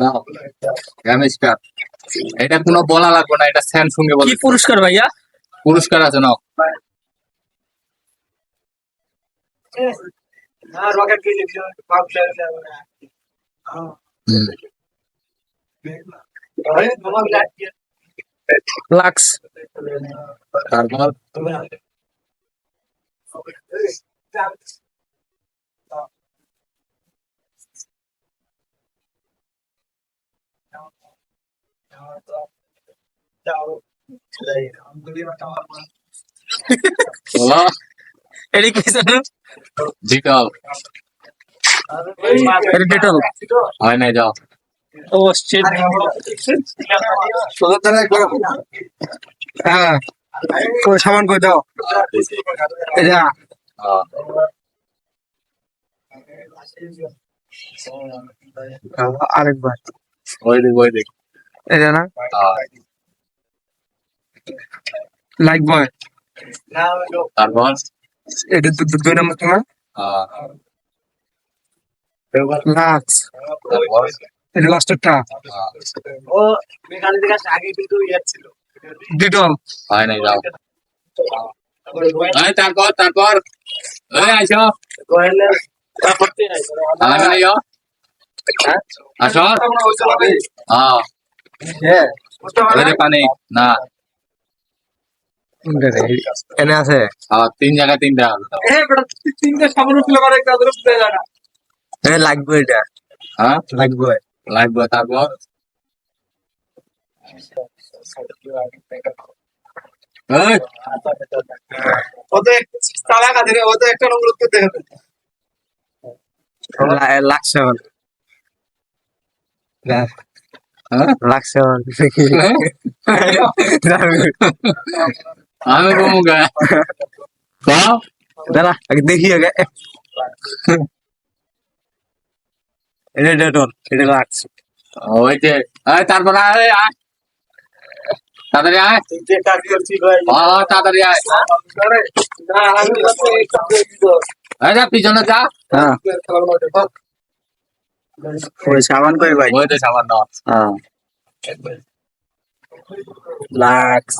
নাও গ্যামেস্টার। এটা কোনো বলা লাগবে না, এটা স্যামসুং এ কি বলে পুরস্কার ভাইয়া? পুরস্কার আছে নাও। হুম। লাক্স। তারপর বলো এটা কি জানো? ডিটল। এটা ডেটল। হয় নাই, যাও। ও শিট। হ্যাঁ, কই সামান কই দাও। এটা হ্যাঁ। আরেকবার ওই দেখ। এটা না হ্যাঁ। লাইক বয়। তারপর এটা দুই নম্বর তোমার হ্যাঁ। লাক্স। তারপর এটা লাস্টেরটা হ্যাঁ। ডিটল। হয় নাই, যাও। তারপর তারপর আইসো আমার আইও আসো। হ্যাঁ পানি না। এনে আছে তিন জায়গায় তিনটা। তিনটে সাবান উঠলে করে একটা লাগবে এটা হ্যাঁ লাগবে লাগবে। তারপর এই, ওদের তালা কাঁধে ওদের একটা নম্বর উত্তর দেখাবে লাগছে হ্যাঁ? লাগছে আমি কমু গা দাঁড়া আগে দেখি আগে এটা ডেটল এটা লাগছে ওই যে তারপর আয় আয় তাড়াতাড়ি আয়। তাড়াতাড়ি আয়। যা পিছনে যা। হ্যাঁ ওই সাবান কই ভাই ওই তো সামান্য। হ্যাঁ লাক্স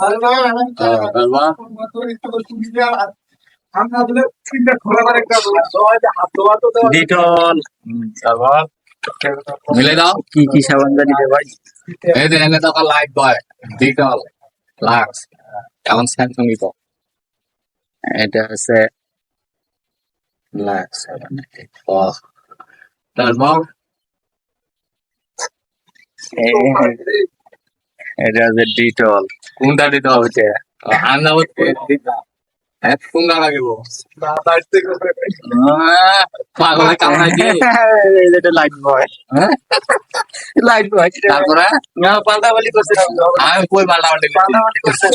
ডিটল তারপর মিলে দাও। কি কি সাবান জানি রে ভাই এই যে এনে তো লাইট বয় ডিটল লাক্স এমন স্যামসুং তো। এটা হচ্ছে লাক্স ও তারপর এটা হচ্ছে ডিটল কোনটা দিতে হবে? আন্না কোনটা লাগিব পাগলে কামড়াই দিয়ে। এটা লাইট বয় হ্যাঁ লাইট বয় তারপরে পাল্টা পাল্টি করছে আমি কই পাল্টা পাল্টা পাল্টি করছে